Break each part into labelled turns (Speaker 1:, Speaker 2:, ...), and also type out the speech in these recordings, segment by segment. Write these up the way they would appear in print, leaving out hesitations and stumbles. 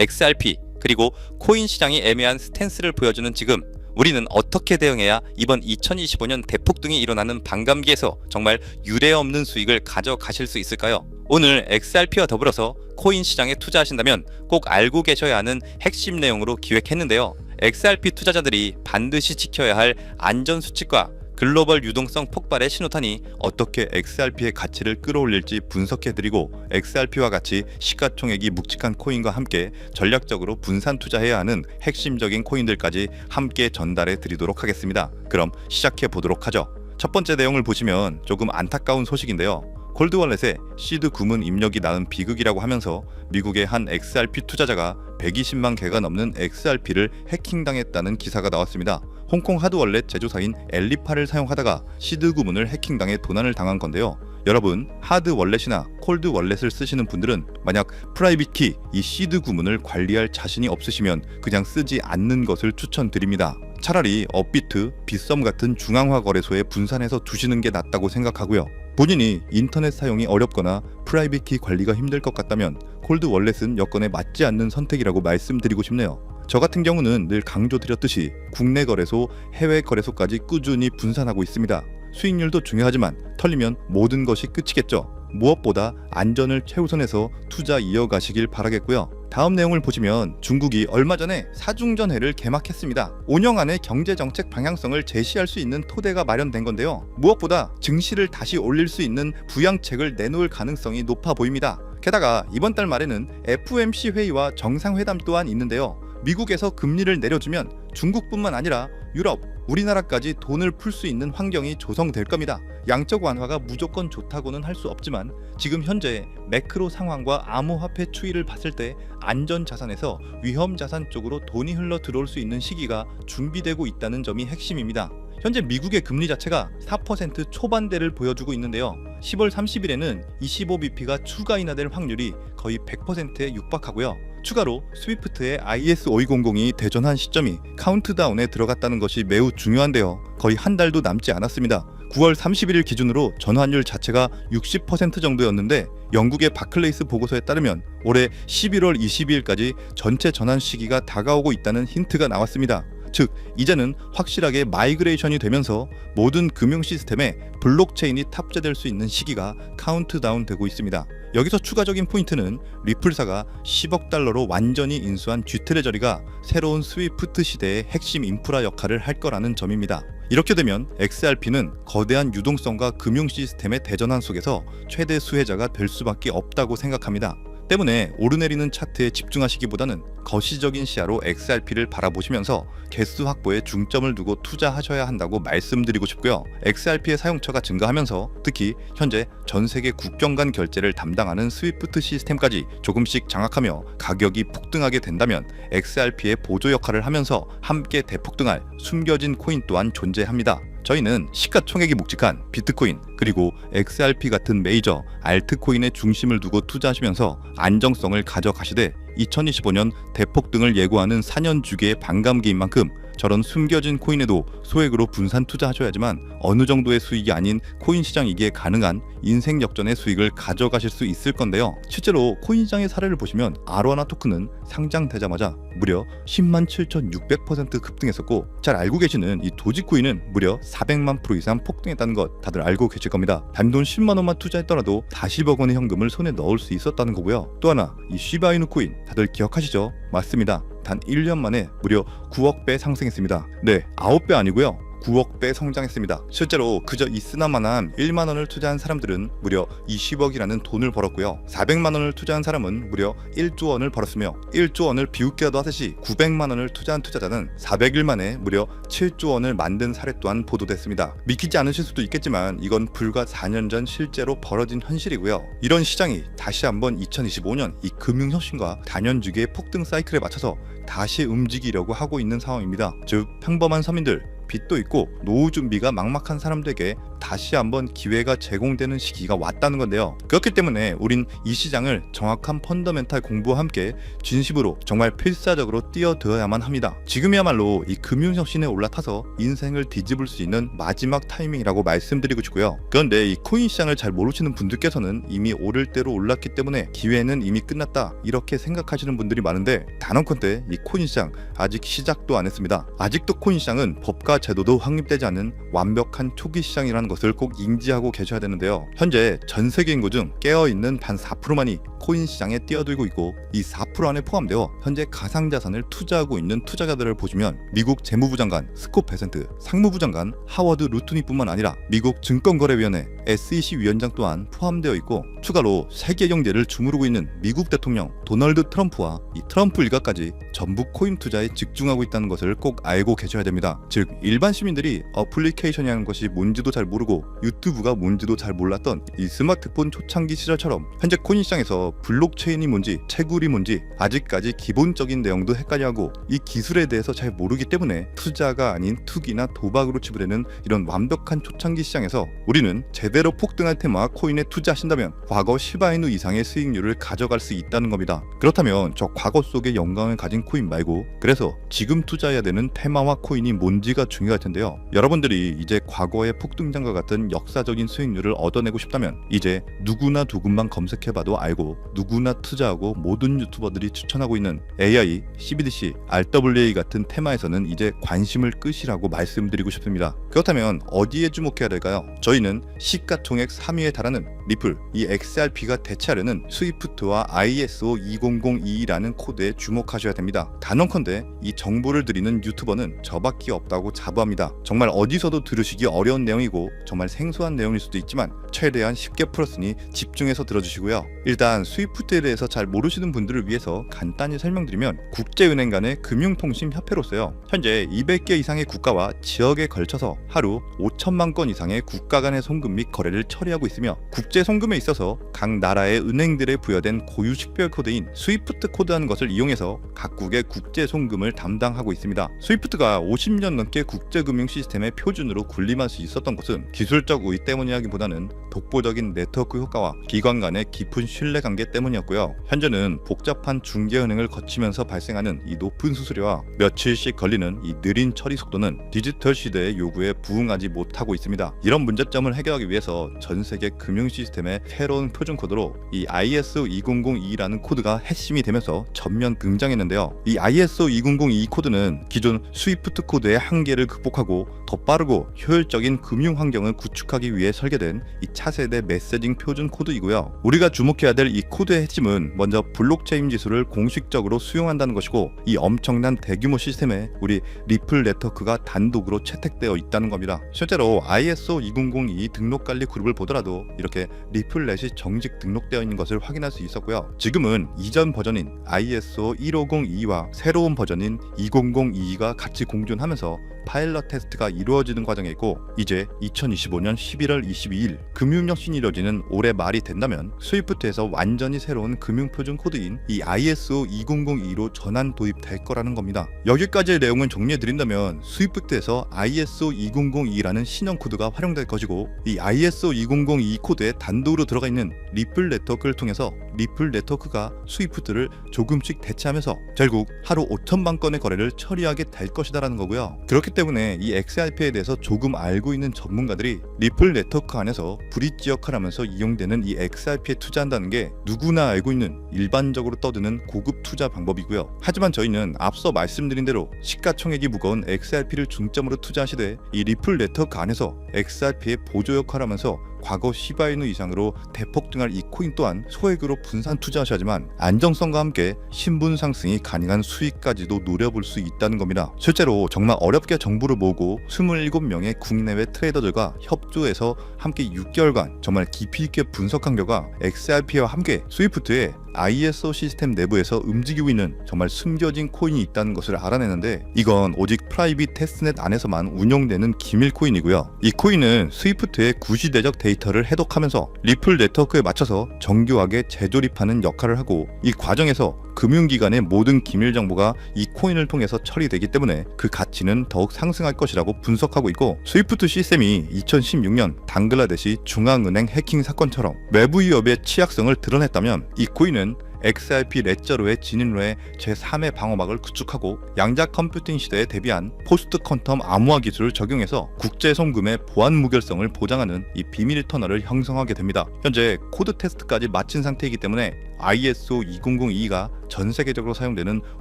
Speaker 1: XRP 그리고 코인 시장이 애매한 스탠스를 보여주는 지금 우리는 어떻게 대응해야 이번 2025년 대폭등이 일어나는 반감기에서 정말 유례없는 수익을 가져가실 수 있을까요? 오늘 XRP와 더불어서 코인 시장에 투자하신다면 꼭 알고 계셔야 하는 핵심 내용으로 기획했는데요. XRP 투자자들이 반드시 지켜야 할 안전수칙과 글로벌 유동성 폭발의 신호탄이 어떻게 XRP의 가치를 끌어올릴지 분석해드리고 XRP와 같이 시가총액이 묵직한 코인과 함께 전략적으로 분산 투자해야 하는 핵심적인 코인들까지 함께 전달해 드리도록 하겠습니다. 그럼 시작해 보도록 하죠. 첫 번째 내용을 보시면 조금 안타까운 소식인데요. 콜드월렛에 시드 구문 입력이 낳은 비극이라고 하면서 미국의 한 XRP 투자자가 120만 개가 넘는 XRP를 해킹당했다는 기사가 나왔습니다. 홍콩 하드월렛 제조사인 엘리파를 사용하다가 시드 구문을 해킹당해 도난을 당한 건데요. 여러분, 하드월렛이나 콜드월렛을 쓰시는 분들은 만약 프라이빗 키, 이 시드 구문을 관리할 자신이 없으시면 그냥 쓰지 않는 것을 추천드립니다. 차라리 업비트, 빗썸 같은 중앙화 거래소에 분산해서 두시는 게 낫다고 생각하고요. 본인이 인터넷 사용이 어렵거나 프라이빗 키 관리가 힘들 것 같다면 콜드월렛은 여건에 맞지 않는 선택이라고 말씀드리고 싶네요. 저 같은 경우는 늘 강조드렸듯이 국내 거래소, 해외 거래소까지 꾸준히 분산하고 있습니다. 수익률도 중요하지만 털리면 모든 것이 끝이겠죠. 무엇보다 안전을 최우선해서 투자 이어가시길 바라겠고요. 다음 내용을 보시면 중국이 얼마 전에 사중전회를 개막했습니다. 5년 안의 경제정책 방향성을 제시할 수 있는 토대가 마련된 건데요. 무엇보다 증시를 다시 올릴 수 있는 부양책을 내놓을 가능성이 높아 보입니다. 게다가 이번 달 말에는 FOMC 회의와 정상회담 또한 있는데요. 미국에서 금리를 내려주면 중국뿐만 아니라 유럽, 우리나라까지 돈을 풀 수 있는 환경이 조성될 겁니다. 양적 완화가 무조건 좋다고는 할 수 없지만 지금 현재 매크로 상황과 암호화폐 추이를 봤을 때 안전자산에서 위험자산 쪽으로 돈이 흘러 들어올 수 있는 시기가 준비되고 있다는 점이 핵심입니다. 현재 미국의 금리 자체가 4% 초반대를 보여주고 있는데요. 10월 30일에는 25bp가 추가 인하될 확률이 거의 100%에 육박하고요. 추가로 스위프트의 IS5200이 대전한 시점이 카운트다운에 들어갔다는 것이 매우 중요한데요. 거의 한 달도 남지 않았습니다. 9월 31일 기준으로 전환율 자체가 60% 정도였는데 영국의 바클레이스 보고서에 따르면 올해 11월 22일까지 전체 전환 시기가 다가오고 있다는 힌트가 나왔습니다. 즉 이제는 확실하게 마이그레이션이 되면서 모든 금융 시스템에 블록체인이 탑재될 수 있는 시기가 카운트다운 되고 있습니다. 여기서 추가적인 포인트는 리플사가 10억 달러로 완전히 인수한 G트레저리가 새로운 스위프트 시대의 핵심 인프라 역할을 할 거라는 점입니다. 이렇게 되면 XRP는 거대한 유동성과 금융 시스템의 대전환 속에서 최대 수혜자가 될 수밖에 없다고 생각합니다. 때문에 오르내리는 차트에 집중하시기보다는 거시적인 시야로 XRP를 바라보시면서 개수 확보에 중점을 두고 투자하셔야 한다고 말씀드리고 싶고요. XRP의 사용처가 증가하면서 특히 현재 전 세계 국경 간 결제를 담당하는 스위프트 시스템까지 조금씩 장악하며 가격이 폭등하게 된다면 XRP의 보조 역할을 하면서 함께 대폭등할 숨겨진 코인 또한 존재합니다. 저희는 시가총액이 묵직한 비트코인 그리고 XRP 같은 메이저 알트코인의 중심을 두고 투자하시면서 안정성을 가져가시되 2025년 대폭등을 예고하는 4년 주기의 반감기인 만큼 저런 숨겨진 코인에도 소액으로 분산 투자하셔야지만 어느 정도의 수익이 아닌 코인 시장이기에 가능한 인생 역전의 수익을 가져가실 수 있을 건데요. 실제로 코인 시장의 사례를 보시면 아로하나 토큰은 상장되자마자 무려 107,600% 급등했었고 잘 알고 계시는 이 도지코인은 무려 400만 프로 이상 폭등했다는 것 다들 알고 계실 겁니다. 단돈 10만 원만 투자했더라도 40억 원의 현금을 손에 넣을 수 있었다는 거고요. 또 하나 이 시바이누 코인 다들 기억하시죠? 맞습니다. 단 1년 만에 무려 9억 배 상승했습니다. 네, 9배 아니고요. 9억 배 성장했습니다. 실제로 그저 있으나마나 1만 원을 투자한 사람들은 무려 20억이라는 돈을 벌었고요. 400만 원을 투자한 사람은 무려 1조 원을 벌었으며 1조 원을 비웃기라도 하듯이 900만 원을 투자한 투자자는 400일 만에 무려 7조 원을 만든 사례 또한 보도됐습니다. 믿기지 않으실 수도 있겠지만 이건 불과 4년 전 실제로 벌어진 현실이고요. 이런 시장이 다시 한번 2025년 이 금융혁신과 단연주기의 폭등 사이클에 맞춰서 다시 움직이려고 하고 있는 상황입니다. 즉 평범한 서민들, 빚도 있고 노후 준비가 막막한 사람들에게
Speaker 2: 다시 한번 기회가 제공되는 시기가 왔다는 건데요. 그렇기 때문에 우린 이 시장을 정확한 펀더멘탈 공부와 함께 진심으로 정말 필사적으로 뛰어들어야만 합니다. 지금이야말로 이 금융혁신에 올라타서 인생을 뒤집을 수 있는 마지막 타이밍이라고 말씀드리고 싶고요. 그런데 이 코인 시장을 잘 모르시는 분들께서는 이미 오를 대로 올랐기 때문에 기회는 이미 끝났다 이렇게 생각하시는 분들이 많은데, 단언컨대 이 코인 시장 아직 시작도 안 했습니다. 아직도 코인 시장은 법과 제도도 확립되지 않은 완벽한 초기 시장이라는 것을 꼭 인지하고 계셔야 되는데요. 현재 전 세계 인구 중 깨어있는 단 4%만이 코인 시장에 뛰어들고 있고, 이 4% 안에 포함되어 현재 가상자산을 투자하고 있는 투자자들을 보시면 미국 재무부 장관 스콧 베센트, 상무부 장관 하워드 루트니뿐만 아니라 미국 증권거래위원회 SEC 위원장 또한 포함되어 있고, 추가로 세계 경제를 주무르고 있는 미국 대통령 도널드 트럼프와 이 트럼프 일가까지 전부 코인 투자에 집중하고 있다는 것을 꼭 알고 계셔야 됩니다. 즉 일반 시민들이 어플리케이션이라는 것이 뭔지도 잘 모르고 유튜브가 뭔지도 잘 몰랐던 이 스마트폰 초창기 시절처럼 현재 코인 시장에서 블록체인이 뭔지 채굴이 뭔지 아직까지 기본적인 내용도 헷갈려하고 이 기술에 대해서 잘 모르기 때문에 투자가 아닌 투기나 도박으로 치부되는 이런 완벽한 초창기 시장에서 우리는 제대로 폭등할 테마 코인에 투자하신다면 과거 시바이누 이상의 수익률을 가져갈 수 있다는 겁니다. 그렇다면 저 과거 속의 영광을 가진 코인 말고 그래서 지금 투자해야 되는 테마와 코인이 뭔지가 중요할 텐데요. 여러분들이 이제 과거의 폭등장과 같은 역사적인 수익률을 얻어내고 싶다면 이제 누구나 조금만 검색해봐도 알고 누구나 투자하고 모든 유튜버들이 추천하고 있는 AI, CBDC, RWA 같은 테마에서는 이제 관심을 끄시라고 말씀드리고 싶습니다. 그렇다면 어디에 주목해야 될까요? 저희는 시가총액 3위에 달하는 리플, 이 XRP가 대체하려는 스위프트와 ISO 20022라는 코드에 주목하셔야 됩니다. 단언컨대 이 정보를 드리는 유튜버는 저밖에 없다고 자부합니다. 정말 어디서도 들으시기 어려운 내용이고 정말 생소한 내용일 수도 있지만 최대한 쉽게 풀었으니 집중해서 들어주시고요. 일단 스위프트에 대해서 잘 모르시는 분들을 위해서 간단히 설명드리면, 국제은행 간의 금융통신협회로서요, 현재 200개 이상의 국가와 지역에 걸쳐서 하루 5천만 건 이상의 국가 간의 송금 및 거래를 처리하고 있으며, 국제 송금에 있어서 각 나라의 은행들에 부여된 고유 식별 코드인 스위프트 코드라는 것을 이용해서 각국의 국제 송금을 담당하고 있습니다. 스위프트가 50년 넘게 국제금융 시스템의 표준으로 군림할 수 있었던 것은 기술적 우위 때문이라기보다는 독보적인 네트워크 효과와 기관 간의 깊은 신뢰 관계 때문이었고요. 현재는 복잡한 중개은행을 거치면서 발생하는 이 높은 수수료와 며칠씩 걸리는 이 느린 처리 속도는 디지털 시대의 요구에 부응하지 못하고 있습니다. 이런 문제점을 해결하기 위해서 전 세계 금융 시스템의 새로운 표준 코드로 이 ISO 2002라는 코드가 핵심이 되면서 전면 등장했는데요. 이 ISO 2002 코드는 기존 스위프트 코드의 한계를 극복하고 더 빠르고 효율적인 금융 환경을 구축하기 위해 설계된 이 차세대 메시징 표준 코드이고요. 우리가 주목해야 될 이 코드의 핵심은 먼저 블록체인 기술을 공식적으로 수용한다는 것이고, 이 엄청난 대규모 시스템에 우리 리플 네트워크가 단독으로 채택되어 있다는 겁니다. 실제로 ISO 2002 등록관리 그룹을 보더라도 이렇게 리플넷이 정식 등록되어 있는 것을 확인할 수 있었고요. 지금은 이전 버전인 ISO 1502와 새로운 버전인 2002가 같이 공존하면서 파일럿 테스트가 이루어지는 과정에 있고, 이제 2025년 11월 22일 금융혁신이 이루어지는 올해 말이 된다면 스위프트에서 완전히 새로운 금융표준 코드인 이 ISO 2002로 전환 도입될 거라는 겁니다. 여기까지의 내용을 정리해드린다면 스위프트에서 ISO 2002라는 신형 코드가 활용될 것이고, 이 ISO 2002 코드에 단독으로 들어가 있는 리플 네트워크를 통해서 리플 네트워크가 스위프트를 조금씩 대체하면서 결국 하루 5천만 건의 거래를 처리하게 될 것이다라는 거고요. 그렇기 때문에 이 XRP에 대해서 조금 알고 있는 전문가들이 리플 네트워크 안에서 브릿지 역할을 하면서 이용되는 이 XRP에 투자한다는 게 누구나 알고 있는 일반적으로 떠드는 고급 투자 방법이고요. 하지만 저희는 앞서 말씀드린 대로 시가총액이 무거운 XRP를 중점으로 투자하시되 이 리플 네트워크 안에서 XRP의 보조 역할을 하면서 과거 시바이누 이상으로 대폭등할 이 코인 또한 소액으로 분산 투자하셔야지만 안정성과 함께 신분 상승이 가능한 수익까지도 노려볼 수 있다는 겁니다. 실제로 정말 어렵게 정보를 모으고 27명의 국내외 트레이더들과 협조해서 함께 6개월간 정말 깊이 있게 분석한 결과 XRP와 함께 스위프트의 ISO 시스템 내부에서 움직이고 있는 정말 숨겨진 코인이 있다는 것을 알아내는데, 이건 오직 프라이빗 테스트넷 안에서만 운영되는 기밀 코인이고요. 이 코인은 스위프트의 구시대적 데이터를 해독하면서 리플 네트워크에 맞춰서 정교하게 재조립하는 역할을 하고, 이 과정에서 금융기관의 모든 기밀 정보가 이 코인을 통해서 처리되기 때문에 그 가치는 더욱 상승할 것이라고 분석하고 있고, 스위프트 시스템이 2016년 방글라데시 중앙은행 해킹 사건처럼 외부 위협의 취약성을 드러냈다면, 이 코인은 XRP 레저로의 진입로에 제3의 방어막을 구축하고 양자 컴퓨팅 시대에 대비한 포스트 퀀텀 암호화 기술을 적용해서 국제 송금의 보안 무결성을 보장하는 이 비밀 터널을 형성하게 됩니다. 현재 코드 테스트까지 마친 상태이기 때문에 ISO 20022가 전 세계적으로 사용되는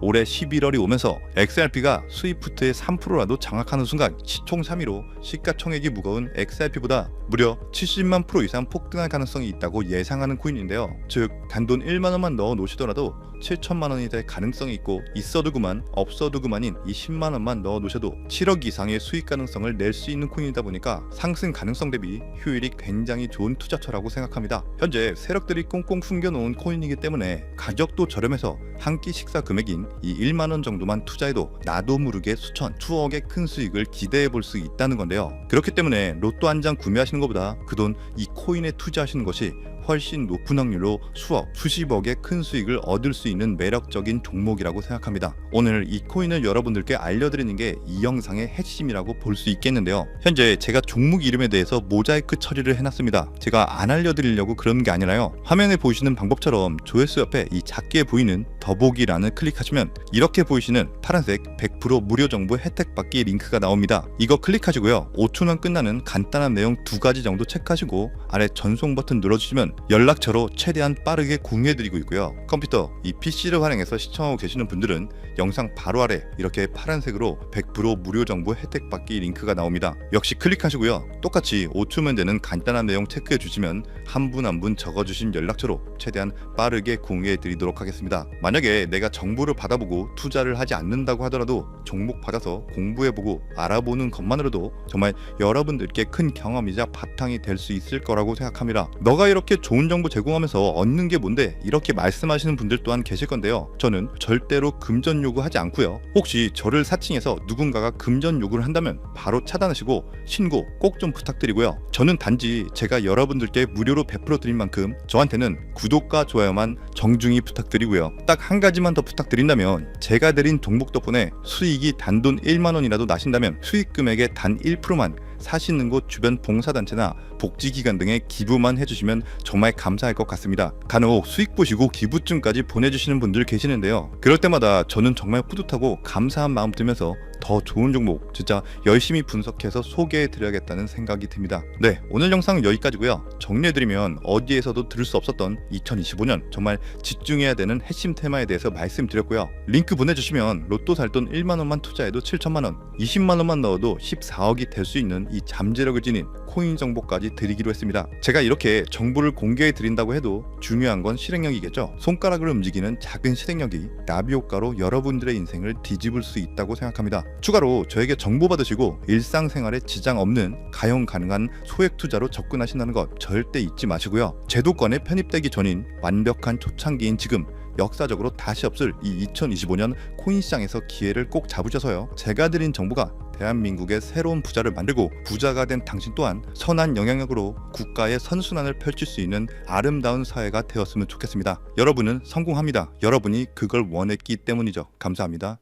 Speaker 2: 올해 11월이 오면서 XRP가 스위프트의 3%라도 장악하는 순간 시총 3위로 시가총액이 무거운 XRP보다 무려 70만 프로 이상 폭등할 가능성이 있다고 예상하는 코인인데요. 즉 단돈 1만 원만 넣어 놓으시더라도 7천만 원이 될 가능성이 있고, 있어도 그만 없어도 그만인 이 10만 원만 넣어 놓으셔도 7억 이상의 수익 가능성을 낼 수 있는 코인이다 보니까 상승 가능성 대비 효율이 굉장히 좋은 투자처라고 생각합니다. 현재 세력들이 꽁꽁 숨겨놓은 코인이기 때문에 가격도 저렴해서 한 끼 식사 금액인 이 1만 원 정도만 투자해도 나도 모르게 수천, 수억의 큰 수익을 기대해 볼 수 있다는 건데요. 그렇기 때문에 로또 한 장 구매하시는 것보다 그 돈 이 코인에 투자하시는 것이 훨씬 높은 확률로 수억, 수십억의 큰 수익을 얻을 수 있는 매력적인 종목이라고 생각합니다. 오늘 이 코인을 여러분들께 알려드리는 게 이 영상의 핵심이라고 볼 수 있겠는데요. 현재 제가 종목 이름에 대해서 모자이크 처리를 해놨습니다. 제가 안 알려드리려고 그런 게 아니라요. 화면에 보이시는 방법처럼 조회수 옆에 이 작게 보이는 더보기란을 클릭하시면 이렇게 보이시는 파란색 100% 무료 정보 혜택 받기 링크가 나옵니다. 이거 클릭하시고요. 5초면 끝나는 간단한 내용 2가지 정도 체크하시고 아래 전송 버튼 눌러주시면 연락처로 최대한 빠르게 공유해드리고 있고요. 컴퓨터, 이 PC를 활용해서 시청하고 계시는 분들은 영상 바로 아래 이렇게 파란색으로 100% 무료 정보 혜택 받기 링크가 나옵니다. 역시 클릭하시고요. 똑같이 5초면 되는 간단한 내용 체크해 주시면 한 분 한 분 적어주신 연락처로 최대한 빠르게 공유해 드리도록 하겠습니다. 만약에 내가 정보를 받아보고 투자를 하지 않는다고 하더라도 종목 받아서 공부해보고 알아보는 것만으로도 정말 여러분들께 큰 경험이자 바탕이 될 수 있을 거라고 생각합니다. 너가 이렇게 좋은 정보 제공하면서 얻는 게 뭔데? 이렇게 말씀하시는 분들 또한 계실 건데요. 저는 절대로 금전 요구하지 않고요. 혹시 저를 사칭해서 누군가가 금전 요구를 한다면 바로 차단하시고 신고 꼭 좀 부탁드리고요. 저는 단지 제가 여러분들께 무료로 베풀어 드린 만큼 저한테는 구독과 좋아요만 정중히 부탁드리고요. 딱 한 가지만 더 부탁드린다면, 제가 드린 종목 덕분에 수익이 단돈 1만 원이라도 나신다면 수익 금액의 단 1%만 사시는 곳 주변 봉사단체나 복지기관 등에 기부만 해주시면 정말 감사할 것 같습니다. 간혹 수익 보시고 기부증까지 보내주시는 분들 계시는데요. 그럴 때마다 저는 정말 뿌듯하고 감사한 마음 들면서 더 좋은 종목 진짜 열심히 분석해서 소개해드려야겠다는 생각이 듭니다. 네, 오늘 영상은 여기까지고요. 정리해드리면 어디에서도 들을 수 없었던 2025년 정말 집중해야 되는 핵심 테마에 대해서 말씀드렸고요. 링크 보내주시면 로또 살 돈 1만 원만 투자해도 7천만 원, 20만 원만 넣어도 14억이 될 수 있는 이 잠재력을 지닌 코인 정보까지 드리기로 했습니다. 제가 이렇게 정보를 공개해 드린다고 해도 중요한 건 실행력이겠죠. 손가락을 움직이는 작은 실행력이 나비 효과로 여러분들의 인생을 뒤집을 수 있다고 생각합니다. 추가로 저에게 정보 받으시고 일상생활에 지장 없는 가용 가능한 소액 투자로 접근하신다는 것 절대 잊지 마시고요. 제도권에 편입되기 전인 완벽한 초창기인 지금 역사적으로 다시 없을 이 2025년 코인 시장에서 기회를 꼭 잡으셔서요. 제가 드린 정보가 대한민국의 새로운 부자를 만들고 부자가 된 당신 또한 선한 영향력으로 국가의 선순환을 펼칠 수 있는 아름다운 사회가 되었으면 좋겠습니다. 여러분은 성공합니다. 여러분이 그걸 원했기 때문이죠. 감사합니다.